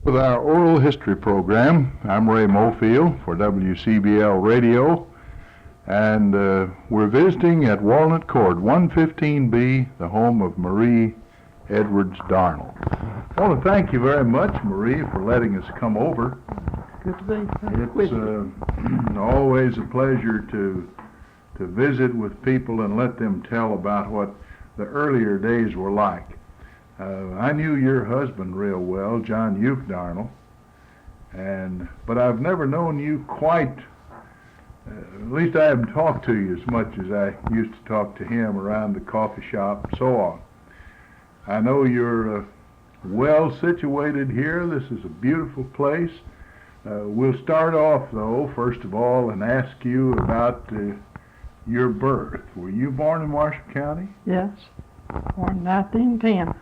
With our oral history program, I'm Ray Mofield for WCBL Radio, and we're visiting at Walnut Court, 115B, the home of Marie Edwards Darnall. I want to thank you very much, Marie, for letting us come over. Good to be with you. It's always a pleasure to visit with people and let them tell about what the earlier days were like. I knew your husband real well, John Youth Darnall, but I've never known you quite, at least I haven't talked to you as much as I used to talk to him around the coffee shop and so on. I know you're well situated here. This is a beautiful place. We'll start off, though, first of all, and ask you about your birth. Were you born in Marshall County? Yes, born 1910.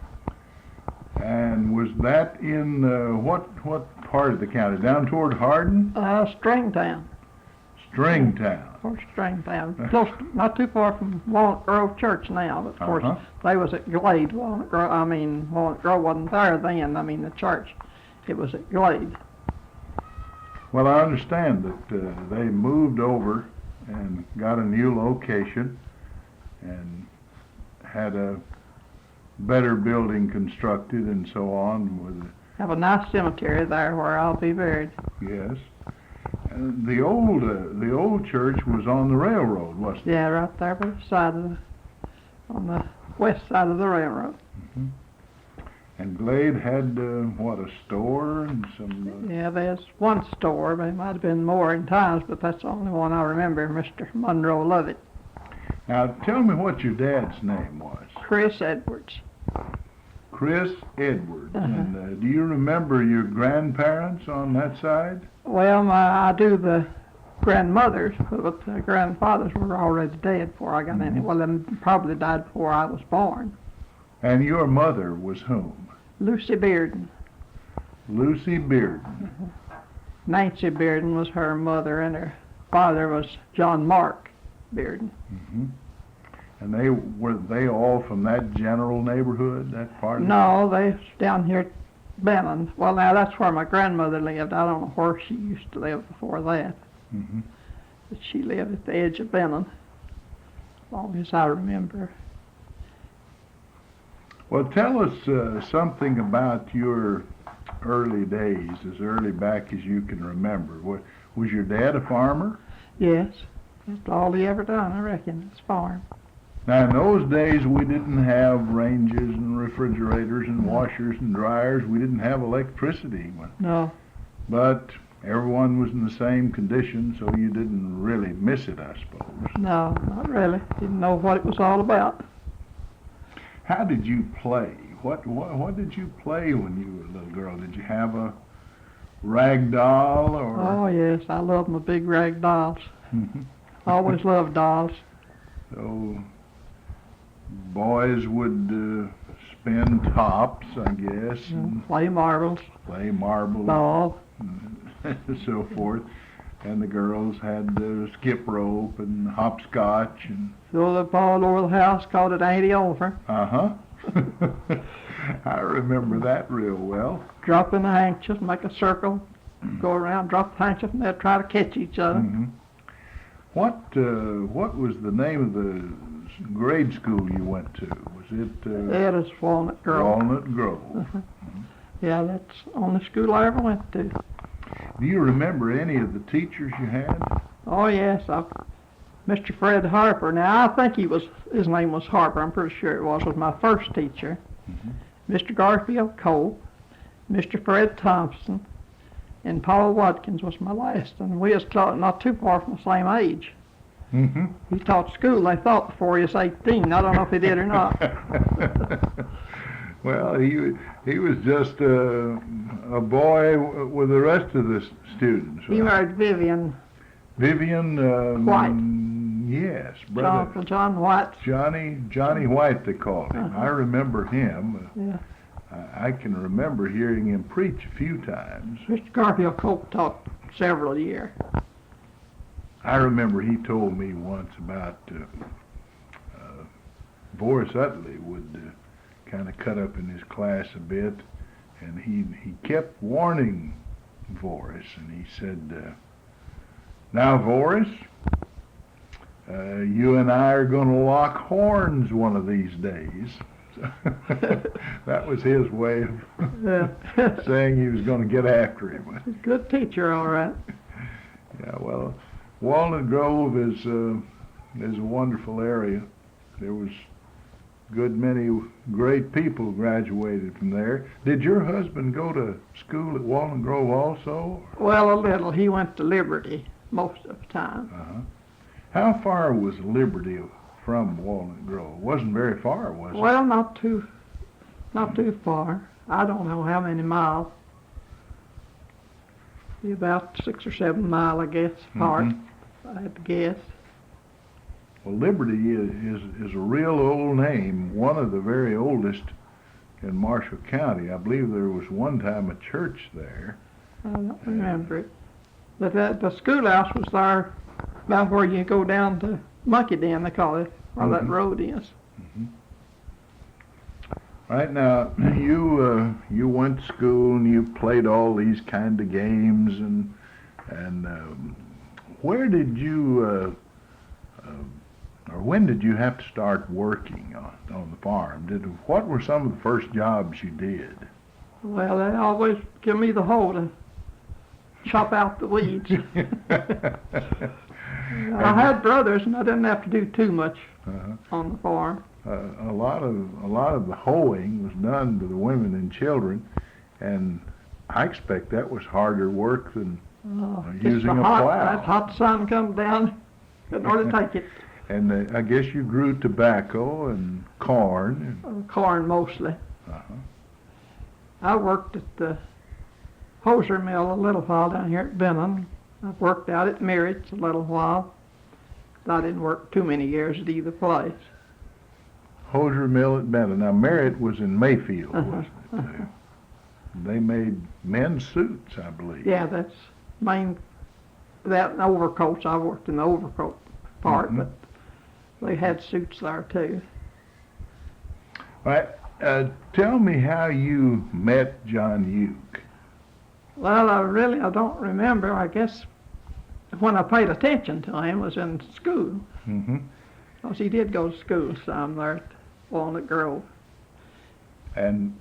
And was that in what part of the county? Down toward Hardin? Stringtown. Stringtown. Or Stringtown. Close, not too far from Walnut Grove Church now, but of course they was at Glade. Walnut Grove wasn't there then. The church, it was at Glade. Well, I understand that they moved over and got a new location and had a better building constructed and so on. Have a nice cemetery there where I'll be buried. Yes. And the old church was on the railroad, wasn't it? Yeah, right there by the side of on the west side of the railroad. Mm-hmm. And Glade had a store and some. Yeah, there's one store. There might have been more in times, but that's the only one I remember. Mr. Monroe Lovett. Now, tell me what your dad's name was. Chris Edwards. Chris Edwards. And do you remember your grandparents on that side? Well, I do the grandmothers, but the grandfathers were already dead before I got any. Well, they probably died before I was born. And your mother was whom? Lucy Bearden. Lucy Bearden. Nancy Bearden was her mother, and her father was John Mark Bearden. Mm-hmm. And were they all from that general neighborhood, that part of No, they down here at Benton. Well, now that's where my grandmother lived. I don't know where she used to live before that. Mm-hmm. But she lived at the edge of Benton, as long as I remember. Well, tell us something about your early days, as early back as you can remember. Was your dad a farmer? Yes, that's all he ever done, I reckon, is farm. Now, in those days, we didn't have ranges and refrigerators and washers and dryers. We didn't have electricity. No. But everyone was in the same condition, so you didn't really miss it, I suppose. No, not really. Didn't know what it was all about. How did you play? What did you play when you were a little girl? Did you have a rag doll or? Oh yes, I love my big rag dolls. Always loved dolls. So boys would spin tops, I guess. And play marbles. Play marbles. Ball. And so forth. And the girls had skip rope and hopscotch and. Throw the ball over the house, called it Auntie Over. I remember that real well. Drop in the handkerchief, make a circle, go around, drop the handkerchief, and they'd try to catch each other. Mm-hmm. What was the name of the grade school you went to? Was it? It is Walnut Grove. Walnut Grove. Mm-hmm. Yeah, that's the only school I ever went to. Do you remember any of the teachers you had? Oh yes, Mr. Fred Harper. Now I think his name was Harper. I'm pretty sure it was my first teacher. Mm-hmm. Mr. Garfield Cole, Mr. Fred Thompson, and Paul Watkins was my last. And we was not too far from the same age. Mm-hmm. He taught school, they thought, before he was 18. I don't know if he did or not. Well, he was just a boy with the rest of the students. Right? He married Vivian. Vivian White. Yes, brother. John White. Johnny White, they called him. I remember him. Yeah. I can remember hearing him preach a few times. Mr. Garfield Cope taught several years. I remember he told me once about Boris Utley would kind of cut up in his class a bit, And he kept warning Voris, and he said, now, Voris, you and I are going to lock horns one of these days. That was his way of saying he was going to get after him. Good teacher, all right. Yeah, well, Walnut Grove is a wonderful area. There was a good many great people graduated from there. Did your husband go to school at Walnut Grove also? Well, a little. He went to Liberty most of the time. Uh-huh. How far was Liberty from Walnut Grove? Wasn't very far, was it? Well, not too far. I don't know how many miles. Be about 6 or 7 miles, I guess, apart. I had to guess. Well, Liberty is a real old name, one of the very oldest in Marshall County. I believe there was one time a church there. I don't remember it. But the schoolhouse was there about where you go down to Monkey Den, they call it, where that road is. Right now, you went to school and you played all these kind of games, and where did you or when did you have to start working on the farm? What were some of the first jobs you did? Well, they always give me the hoe to chop out the weeds. I had brothers, and I didn't have to do too much on the farm. A lot of the hoeing was done to the women and children, and I expect that was harder work than using a plow. That hot sun comes down, couldn't hardly take it. And I guess you grew tobacco and corn. Corn mostly. I worked at the hosier mill a little while down here at Benton. I've worked out at Merritt's a little while. I didn't work too many years at either place. Hosier mill at Benton. Now, Merritt was in Mayfield, wasn't it? They made men's suits, I believe. Yeah, that's main. That and overcoats. I worked in the overcoat part, but they had suits there too. All right. Tell me how you met John Uke. Well, I don't remember. I guess when I paid attention to him was in school. Because he did go to school some there at Walnut Grove. And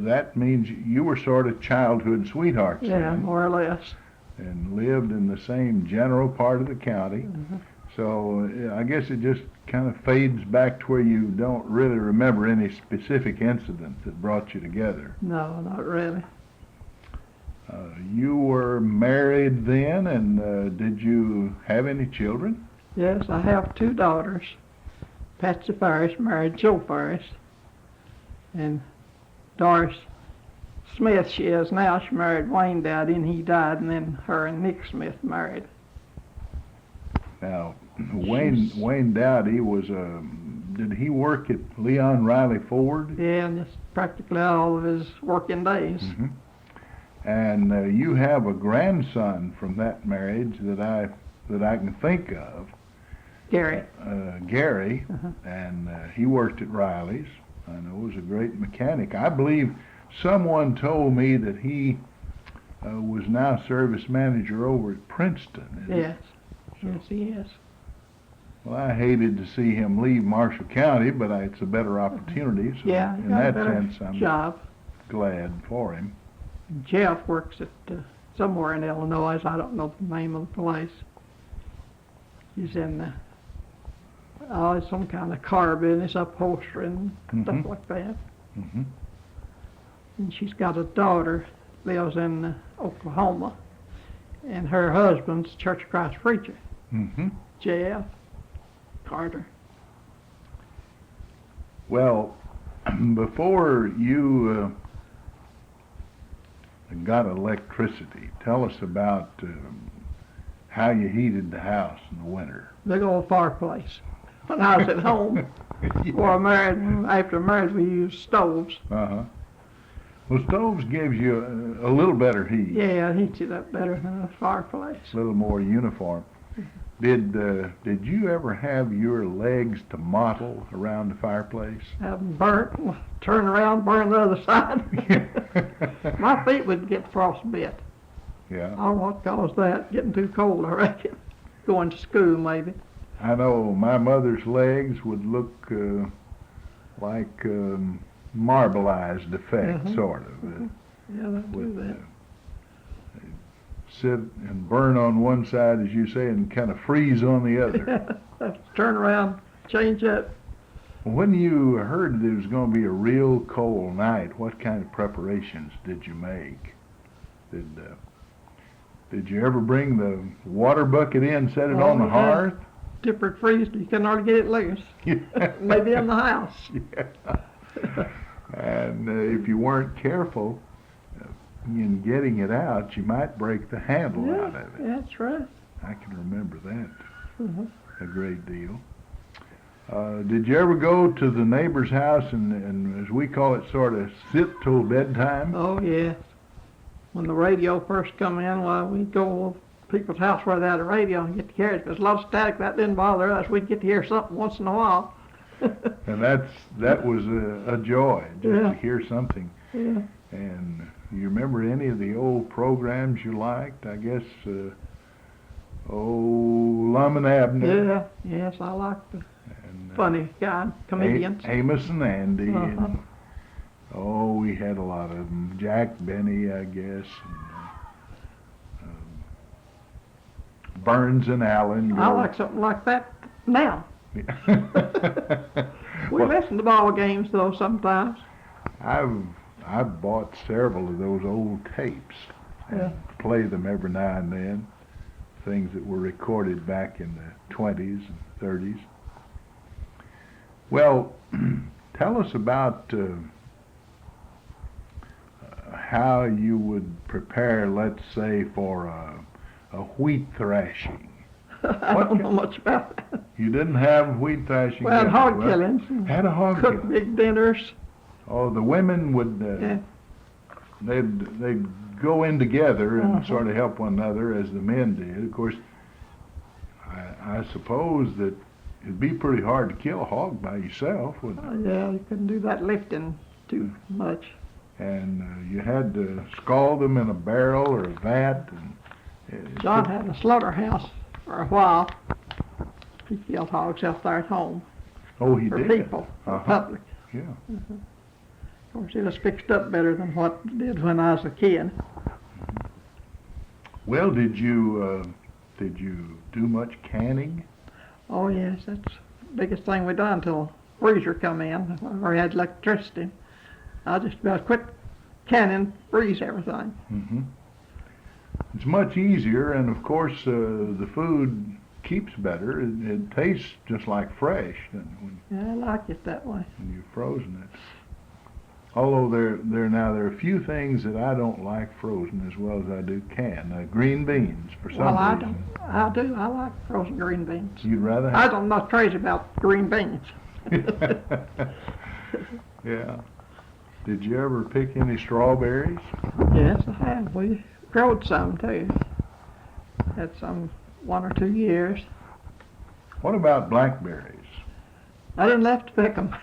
that means you were sort of childhood sweethearts. Yeah, then, more or less. and lived in the same general part of the county. So I guess it just kind of fades back to where you don't really remember any specific incident that brought you together. No, not really. You were married then, and did you have any children? Yes, I have 2 daughters. Patsy Ferris married Joe Ferris. And Doris Smith, she is now, she married Wayne Dowdy, and he died, and then her and Nick Smith married. Now, Wayne Dowdy was did he work at Leon Riley Ford? Yeah, and that's practically all of his working days. And you have a grandson from that marriage that I can think of. Gary. Gary, and he worked at Riley's. I know he was a great mechanic. I believe someone told me that he was now service manager over at Princeton. Yes. Yes, he is. Well, I hated to see him leave Marshall County, but it's a better opportunity. So Yeah, in that sense, I'm job. glad for him. Jeff works at somewhere in Illinois. I don't know the name of the place. He's in some kind of car business, upholstery and stuff like that. And she's got a daughter, lives in Oklahoma, and her husband's Church of Christ preacher, Jeff Carter. Well, before you got electricity, tell us about how you heated the house in the winter. Big old fireplace. When I was at home, after marriage, we used stoves. Well, stoves gives you a little better heat. Yeah, it heats it up better than a fireplace. A little more uniform. Did you ever have your legs to mottle around the fireplace? Have them burnt, turn around, burn the other side. My feet would get frostbit. Yeah. I don't know what caused that, getting too cold, I reckon. Going to school, maybe. I know my mother's legs would look like marbleized effect, sort of. Yeah, they do that. Sit and burn on one side, as you say, and kind of freeze on the other. Have to turn around, change that. When you heard that it was going to be a real cold night, what kind of preparations did you make? Did you ever bring the water bucket in, set it on the hearth? Dipper freeze, you can hardly get it loose. Maybe in the house. Yeah. And if you weren't careful in getting it out, you might break the handle out of it. That's right. I can remember that a great deal. Did you ever go to the neighbor's house and, as we call it, sort of sit till bedtime? Oh, yeah. When the radio first come in, well, we'd go to people's house where they had a radio and get to hear it. If there's a lot of static, that didn't bother us. We'd get to hear something once in a while. And that was a joy, just to hear something. Yeah. And you remember any of the old programs you liked? I guess, Lum and Abner. Yeah, yes, I like the And, funny guy, comedians. Amos and Andy. And, we had a lot of them. Jack Benny, I guess. And, Burns and Allen. I like something like that now. We listen to ball games, though, sometimes. I've bought several of those old tapes and play them every now and then. Things that were recorded back in the 20s and 30s. Well, tell us about how you would prepare, let's say, for a wheat thrashing. I don't know much about that. You didn't have wheat thrashing? Well, yet? hog killings. Had a hog Cook killing. big dinners. Oh, the women would, they'd go in together and sort of help one another as the men did. Of course, I suppose that it'd be pretty hard to kill a hog by yourself, wouldn't it? Yeah, you couldn't do that lifting too much. And you had to scald them in a barrel or a vat. And John had a slaughterhouse for a while. He killed hogs out there at home. Oh, he for did? people, for public. Yeah. Of course, it was fixed up better than what it did when I was a kid. Well, did you do much canning? Oh, yes, that's the biggest thing we done until freezer come in, or we had electricity. I just about quit canning, freeze everything. Mm-hmm. It's much easier, and of course, the food keeps better. It tastes just like fresh when Yeah, I like it that way. you've frozen it. Although there are a few things that I don't like frozen as well as I do canned. Green beans, for some Well, reason. I do. I like frozen green beans. You'd rather I'm not crazy about green beans. Yeah. Did you ever pick any strawberries? Yes, I have. We growed some too. Had some 1 or 2 years. What about blackberries? I didn't have to pick them.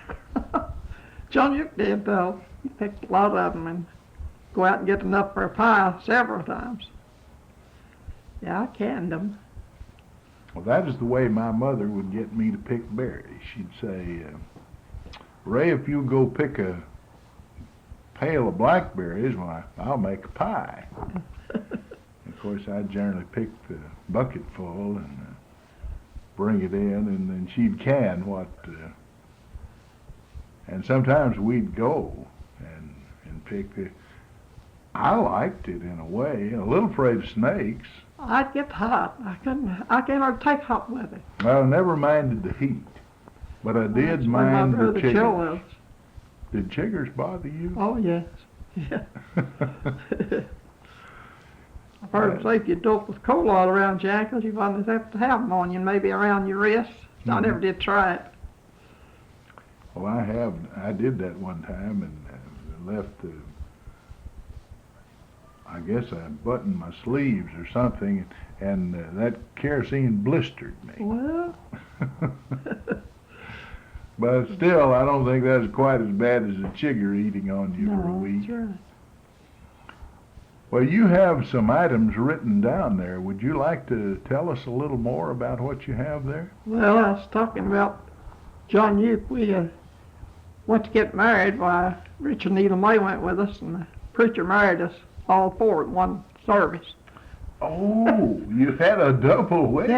John Uke did though. He picked a lot of them and go out and get enough for a pie several times. Yeah, I canned them. Well, that is the way my mother would get me to pick berries. She'd say, Ray, if you go pick a pail of blackberries, well, I'll make a pie. Of course, I'd generally pick the bucket full and bring it in, and then she'd can what. And sometimes we'd go and pick the. I liked it in a way. A little afraid of snakes. I'd get hot. I can't hardly take hot weather. Well, I never minded the heat, but I did That's why mind my the brother Joe chiggers. lives. Did chiggers bother you? Oh, yes. Yeah. I've heard them say if you dope with coal all around your ankles, you wouldn't have to have them on you, and maybe around your wrists. I never did try it. Well, I did that one time and left I guess I buttoned my sleeves or something, and that kerosene blistered me. Well, But still, I don't think that's quite as bad as a chigger eating on you for a no, week. that's right. Well, you have some items written down there. Would you like to tell us a little more about what you have there? Well, I was talking about John Uke. We went to get married. Why, Richard Needle May went with us, and the preacher married us all four at one service. Oh, you had a double wedding.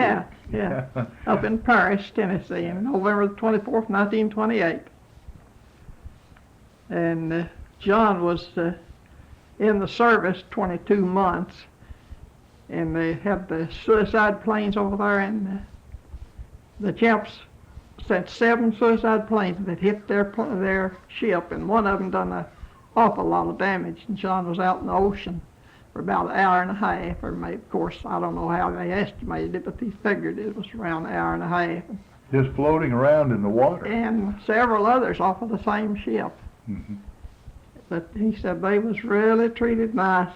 Yeah. Up in Paris, Tennessee, on November the 24th, 1928. And John was in the service 22 months, and they had the suicide planes over there, and the Japs sent 7 suicide planes that hit their ship, and one of them done an awful lot of damage, and John was out in the ocean for about an hour and a half, or maybe, of course, I don't know how they estimated it, but they figured it was around an hour and a half. Just floating around in the water. And several others off of the same ship. Mm-hmm. But he said they was really treated nice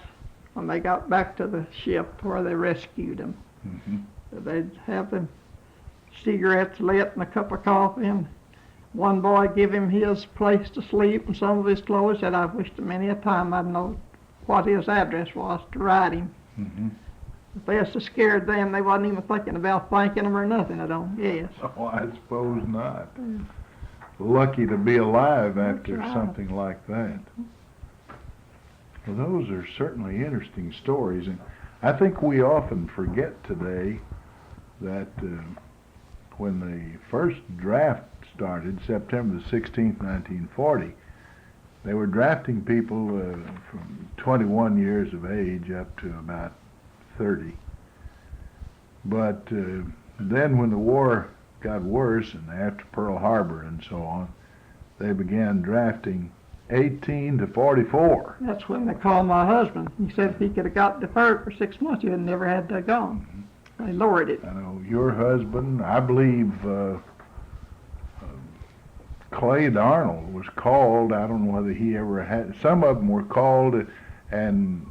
when they got back to the ship where they rescued them. Mm-hmm. They'd have them cigarettes lit and a cup of coffee, and one boy give him his place to sleep and some of his clothes. Said, I've wished many a time I'd known what his address was to write him. Mm-hmm. If they was so scared then, they wasn't even thinking about thanking him or nothing, I don't guess. Oh, I suppose not. Lucky to be alive after right. something like that. Well, those are certainly interesting stories, and I think we often forget today that when the first draft started, September the 16th, 1940, they were drafting people from 21 years of age up to about 30. But then when the war got worse, and after Pearl Harbor and so on, they began drafting 18 to 44. That's when they called my husband. He said if he could have got deferred for 6 months, he'd never had to gone. Mm-hmm. They lowered it. I know your husband, I believe Clay Darnall was called. I don't know whether he ever had, some of them were called, and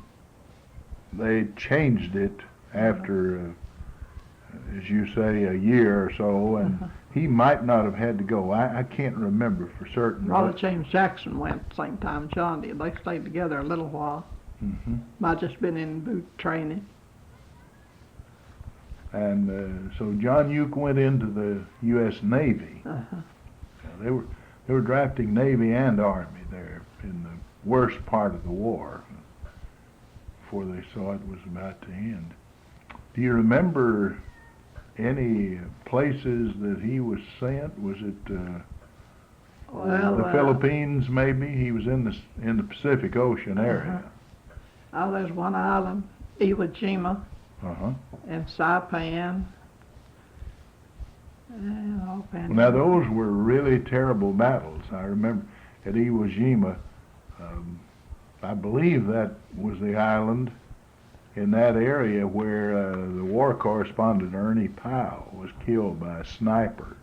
they changed it after, as you say, a year or so, and he might not have had to go. I can't remember for certain. Robert James Jackson went at the same time John did. They stayed together a little while. Mm-hmm. Might just been in boot training. And so John Uke went into the U.S. Navy. Uh-huh. They were drafting Navy and Army there in the worst part of the war before they saw it was about to end. Do you remember any places that he was sent? Was it the Philippines? Maybe he was in the Pacific Ocean area. Oh, there's one island, Iwo Jima, Uh-huh. and Saipan. Now those were really terrible battles. I remember at Iwo Jima, I believe that was the island in that area where the war correspondent Ernie Powell was killed by a sniper.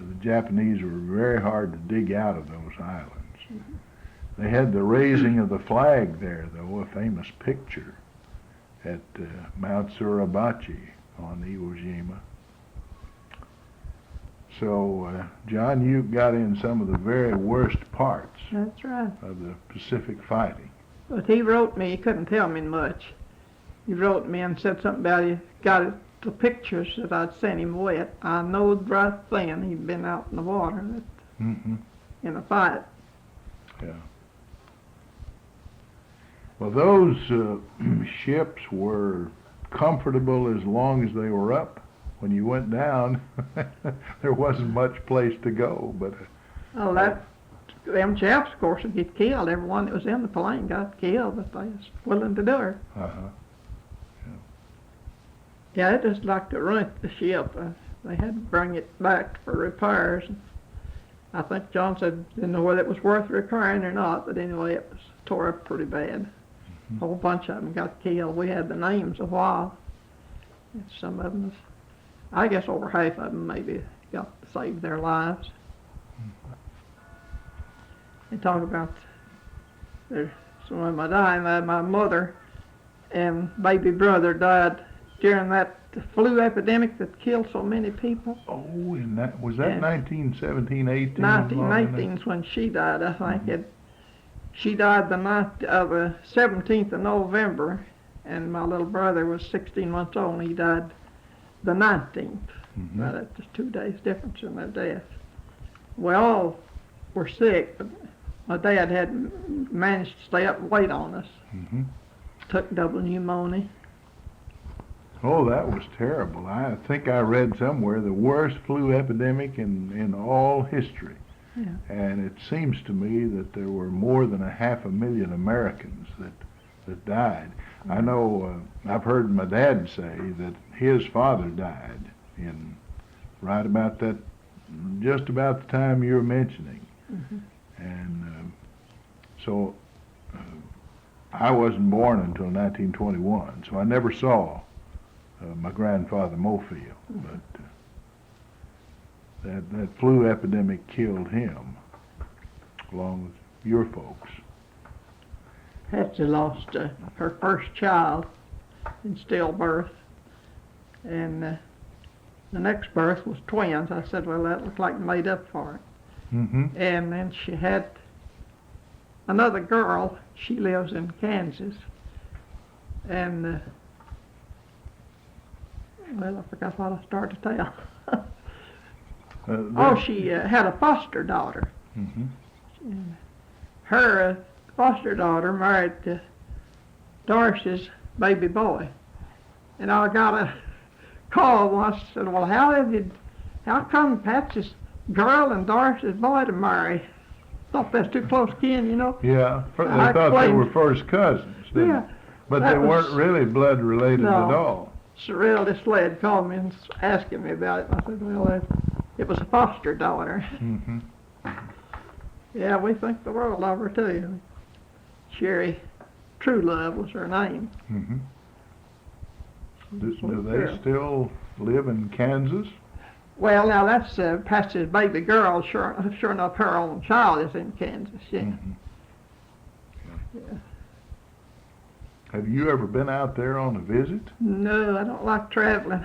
The Japanese were very hard to dig out of those islands. Mm-hmm. They had the raising of the flag there, though, a famous picture at Mount Suribachi on Iwo Jima. So John Uke got in some of the very worst parts That's right. of the Pacific fighting. But he wrote me, he couldn't tell me much. He wrote me and said something about he got the pictures that I'd sent him wet. I knowed right then he'd been out in the water Mm-hmm. in a fight. Yeah. Well, those ships were comfortable as long as they were up. When you went down, there wasn't much place to go. But them chaps, of course, would get killed. Everyone that was in the plane got killed, but they was willing to do it. uh-huh. Yeah, they just like to rent the ship. They had to bring it back for repairs. I think John said didn't know whether it was worth repairing or not, but anyway, it was tore up pretty bad. A whole bunch of them got killed. We had the names a while. And some of them, I guess over half of them maybe got saved their lives. They talk about some of my dying. My mother and baby brother died during that flu epidemic that killed so many people. Oh, and was that Yeah. 1917, 18? 1918 is when she died, I think. She died the 17th of November, and my little brother was 16 months old, and he died the 19th. Mm-hmm. Well, that's just 2 days difference in their death. We all were sick, but my dad had managed to stay up and wait on us. Mm-hmm. Took double pneumonia. Oh, that was terrible. I think I read somewhere the worst flu epidemic in all history. Yeah. And it seems to me that there were more than 500,000 Americans that died. I know, I've heard my dad say that his father died in right about that, just about the time you were mentioning. Mm-hmm. And so I wasn't born until 1921, so I never saw my grandfather Mofield, but that flu epidemic killed him, along with your folks. Patsy lost her first child in stillbirth, and the next birth was twins. I said, well, that looked like made up for it. Mm-hmm. And then she had another girl. She lives in Kansas, and well, I forgot what I started to tell. Oh, she had a foster daughter. Mm-hmm. And her foster daughter married Doris's baby boy. And I got a call once, said, well, how come Patsy's girl and Doris's boy to marry? Thought that's too close kin, you know? Yeah, they I thought they explained- were first cousins, didn't Yeah, they? But that they weren't was- really blood related No. at all. Cyril Sled called me and asking me about it. And I said, well, it was a foster daughter. Mm-hmm. Yeah, we think the world of her, too. Sherry True Love was her name. Mm-hmm. Do Sweet they girl. still live in Kansas? Well, now that's Patsy's baby girl. Sure enough, her own child is in Kansas. Yeah. Mm-hmm. Yeah. Have you ever been out there on a visit? No, I don't like traveling.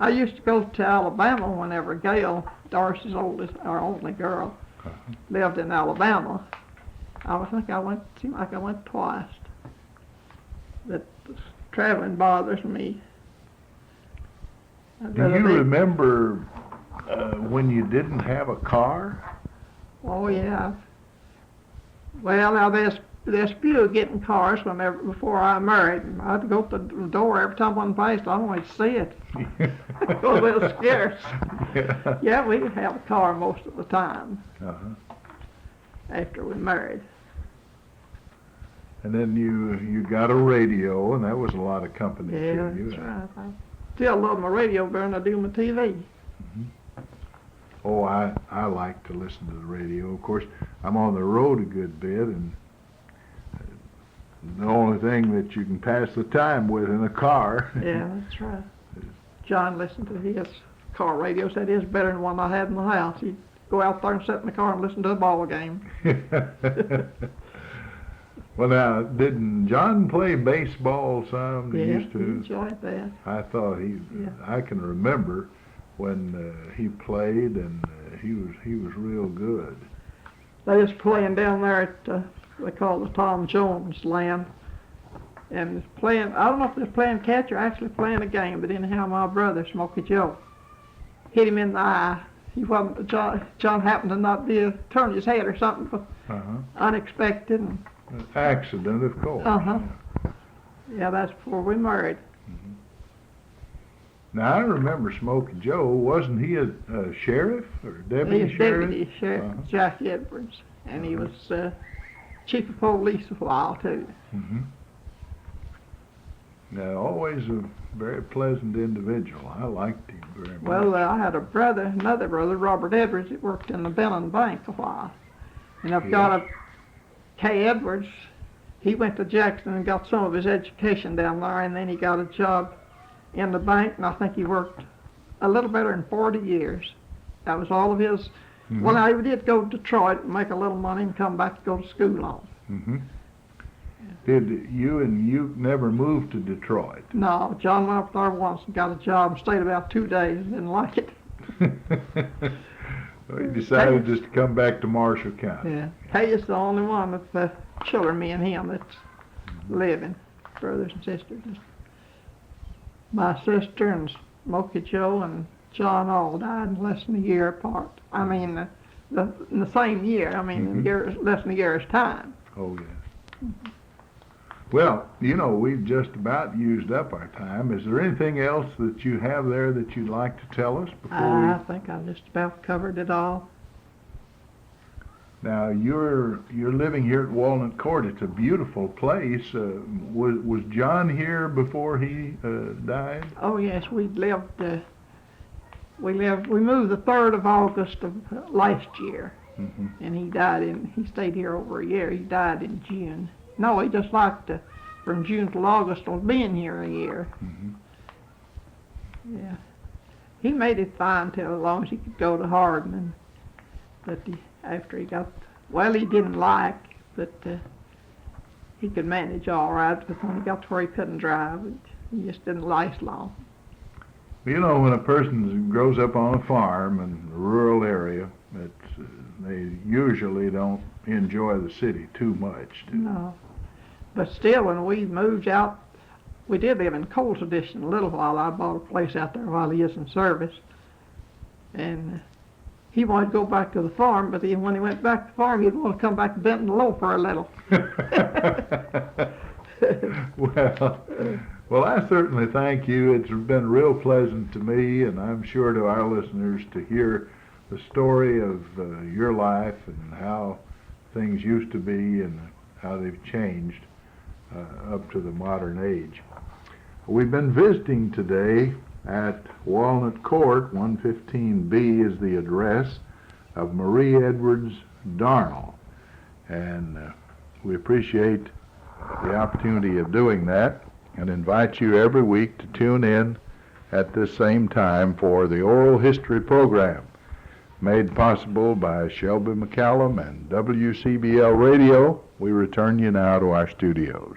I used to go to Alabama whenever Gail, Doris's oldest, our only girl, lived in Alabama. I think I went twice. But traveling bothers me. I'd Do rather you be- remember when you didn't have a car? Oh yeah. Well, now there's few getting cars before I married. I'd go to the door every time one passed. I wanted to see it. It was a little scarce. Yeah. Yeah, we didn't have a car most of the time Uh-huh. after we married. And then you got a radio, and that was a lot of company Yeah, to you. that's right. I still love my radio better than I do my TV. Oh, I like to listen to the radio. Of course, I'm on the road a good bit, and the only thing that you can pass the time with in a car. Yeah, that's right. John listened to his car radio, said his better than one I had in the house. He'd go out there and sit in the car and listen to a ball game. Well, now, didn't John play baseball some? He Yeah, used he to. enjoyed that. I thought I can remember when he played, and he was real good. They was playing down there at they call it the Tom Jones land, and was playing. I don't know if they was playing catch or actually playing a game, but anyhow, my brother Smokey Joe hit him in the eye. He wasn't John happened to not turn his head or something unexpected. And, Accident, of course. Uh-huh. yeah, that's before we married. Now I remember Smokey Joe. Wasn't he a sheriff or He deputy was sheriff? Deputy Sheriff Uh-huh. Jack Edwards, and he was chief of police a while too. Mm-hmm. Now, always a very pleasant individual. I liked him very much. Well, I had another brother, Robert Edwards, that worked in the Benton Bank a while. And I've got a Kay Edwards. He went to Jackson and got some of his education down there, and then he got a job in the bank, and I think he worked a little better than 40 years. That was all of his. Mhm. Well, now he did go to Detroit and make a little money and come back to go to school on. Mm-hmm. Did you never moved to Detroit? No, John went up there once and got a job and stayed about 2 days and didn't like it. Well, he decided just to come back to Marshall County. Yeah. Kay's the only one of the children, me and him, that's living, brothers and sisters. My sister and Smokey Joe and John all died in less than a year apart. I mean, in the same year. I mean, in less than a year's time. Oh, yes. Well, you know, we've just about used up our time. Is there anything else that you have there that you'd like to tell us before I think I just about covered it all. Now, you're living here at Walnut Court. It's a beautiful place. Was John here before he died? Oh yes, we moved the 3rd of August of last year, and he stayed here over a year. He died in June. No, he just liked from June to August on being here a year. Yeah, he made it fine till as long as he could go to Hardin, but after he got, well, he didn't like, but he could manage all right. But when he got to where he couldn't drive, he just didn't last long. You know, when a person grows up on a farm in a rural area, they usually don't enjoy the city too much. No. But still, when we moved out, we did live in Cole's Addition a little while. I bought a place out there while he is in service. And he wanted to go back to the farm, but then when he went back to the farm, he'd want to come back to Benton low for a little. Well, I certainly thank you. It's been real pleasant to me, and I'm sure to our listeners, to hear the story of your life and how things used to be and how they've changed up to the modern age. We've been visiting today at Walnut Court. 115B is the address of Marie Edwards Darnall, and we appreciate the opportunity of doing that and invite you every week to tune in at this same time for the Oral History Program, made possible by Shelby McCallum and WCBL Radio. We return you now to our studios.